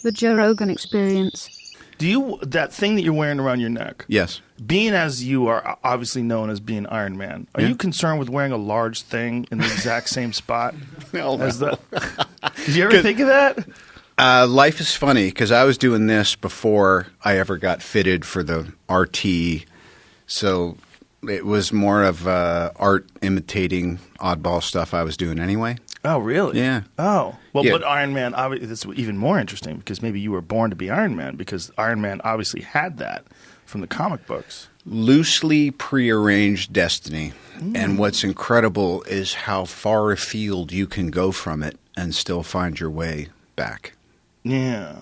The Joe Rogan Experience. That thing that you're wearing around your neck? Yes. Being as you are obviously known as being Iron Man, are you concerned with wearing a large thing in the exact same spot? No. Did you ever think of that? Life is funny because I was doing this before I ever got fitted for the RT. So it was more of art imitating oddball stuff I was doing anyway. Oh, really? Yeah. Oh. Well, Yeah. but Iron Man, obviously, that's even more interesting because maybe you were born to be Iron Man because Iron Man obviously had that from the comic books. Loosely prearranged destiny. And what's incredible is how far afield you can go from it and still find your way back. Yeah.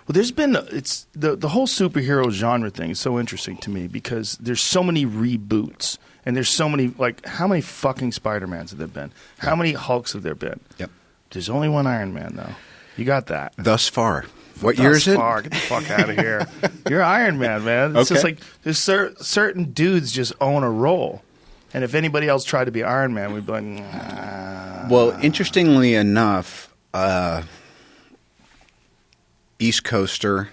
Well, there's been the whole superhero genre thing is so interesting to me because there's so many reboots and there's so many how many fucking Spider-Mans have there been? How many Hulks have there been? Yep. There's only one Iron Man though. You got that. Thus far. What year is it? Get the fuck out of here. You're Iron Man, man. It's just like there's certain dudes just own a role. And if anybody else tried to be Iron Man, we'd be like, nah. Well, interestingly enough, East Coaster,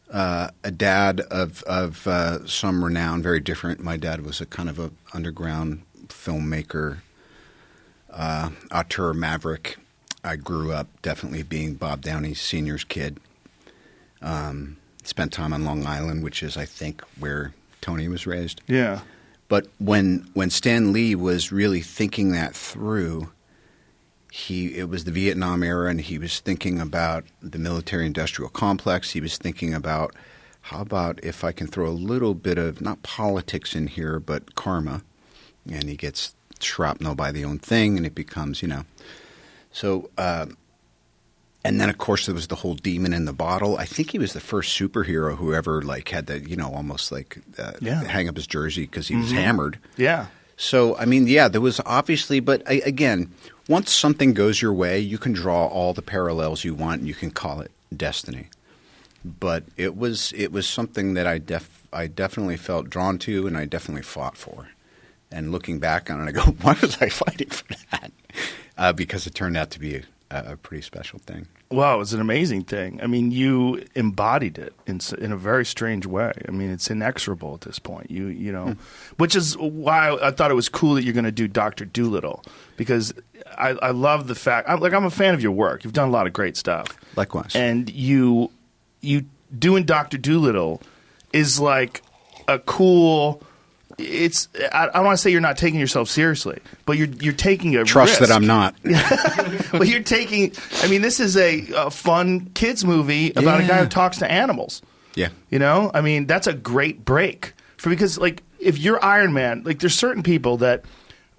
a dad of some renown, very different. My dad was a kind of a underground filmmaker, auteur maverick. I grew up definitely being Bob Downey Sr.'s kid. Spent time on Long Island, which is, I think, where Tony was raised. Yeah. But when Stan Lee was really thinking that through, it was the Vietnam era, and he was thinking about the military-industrial complex. He was thinking about, how about if I can throw a little bit of, not politics in here, but karma. And he gets shrapnel by the own thing, and it becomes, So, and then, of course, there was the whole demon in the bottle. I think he was the first superhero who ever, had that, almost hang up his jersey because he was hammered. Yeah. So, I mean, yeah, there was obviously – but, again, once something goes your way, you can draw all the parallels you want and you can call it destiny. But it was something that I definitely felt drawn to and I definitely fought for. And looking back on it, I go, why was I fighting for that? Because it turned out to be a pretty special thing. Well, it was an amazing thing. I mean, you embodied it in a very strange way. I mean, it's inexorable at this point. Which is why I thought it was cool that you're going to do Dr. Dolittle because I love the fact. I'm a fan of your work. You've done a lot of great stuff. Likewise. And you doing Dr. Dolittle is like a cool. I don't want to say you're not taking yourself seriously, but you're taking a trust risk. that I'm not. But you're taking. I mean, this is a fun kids movie about a guy who talks to animals. Yeah. I mean, that's a great break because if you're Iron Man, there's certain people that,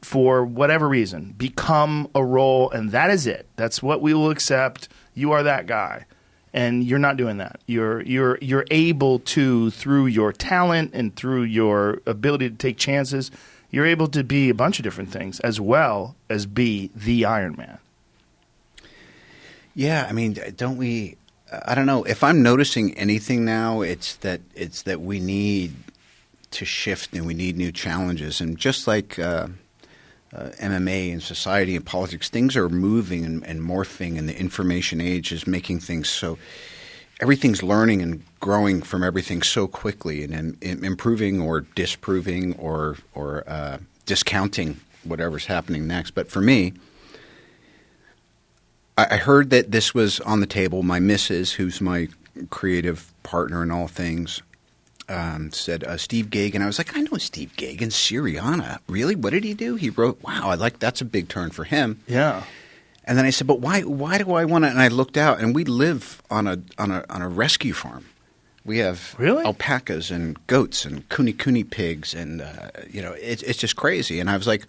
for whatever reason, become a role and that is it. That's what we will accept. You are that guy. And you're not doing that. You're able to, through your talent and through your ability to take chances, you're able to be a bunch of different things as well as be the Iron Man. Yeah, I mean, don't we? I don't know. If I'm noticing anything now, it's that we need to shift and we need new challenges. And just like MMA and society and politics, things are moving and morphing, and the information age is making things so everything's learning and growing from everything so quickly and improving or disproving or discounting whatever's happening next. But for me, I heard that this was on the table. My missus, who's my creative partner in all things, said Steve Gaghan. I was like, I know Steve Gaghan, Syriana. Really? What did he do? He wrote, wow, that's a big turn for him. Yeah. And then I said, but why do I want to? And I looked out, and we live on a rescue farm. We have alpacas and goats and kuni pigs, and it's just crazy. And I was like,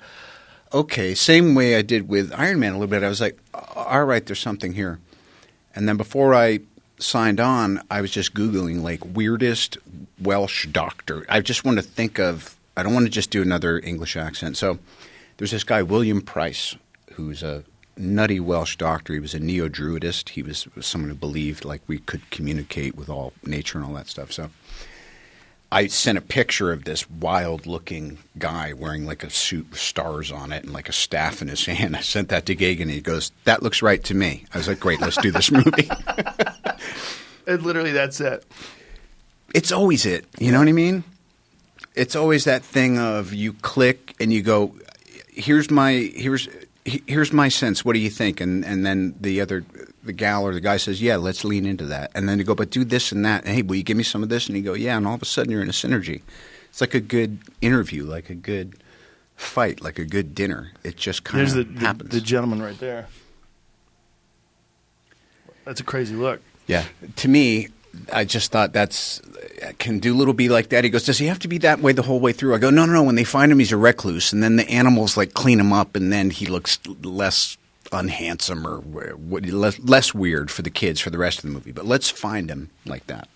okay, same way I did with Iron Man a little bit. I was like, all right, there's something here. And then before I signed on, I was just Googling weirdest Welsh doctor. I just want to think of – I don't want to just do another English accent. So there's this guy, William Price, who's a nutty Welsh doctor. He was a neo-Druidist. He was someone who believed we could communicate with all nature and all that stuff. So I sent a picture of this wild-looking guy wearing a suit with stars on it and a staff in his hand. I sent that to Gaghan, and he goes, that looks right to me. I was like, great, let's do this movie. And literally, that's it. It's always it. You know what I mean? It's always that thing of you click and you go, here's my sense. What do you think? And then the gal or the guy says, yeah, let's lean into that. And then you go, but do this and that. And, hey, will you give me some of this? And you go, yeah. And all of a sudden you're in a synergy. It's like a good interview, like a good fight, like a good dinner. It just kind of happens. The gentleman right there. That's a crazy look. Yeah. To me, I just thought can Dolittle be like that? He goes, does he have to be that way the whole way through? I go, no. When they find him, he's a recluse. And then the animals like clean him up and then he looks less unhandsome or less weird for the kids for the rest of the movie. But let's find him like that.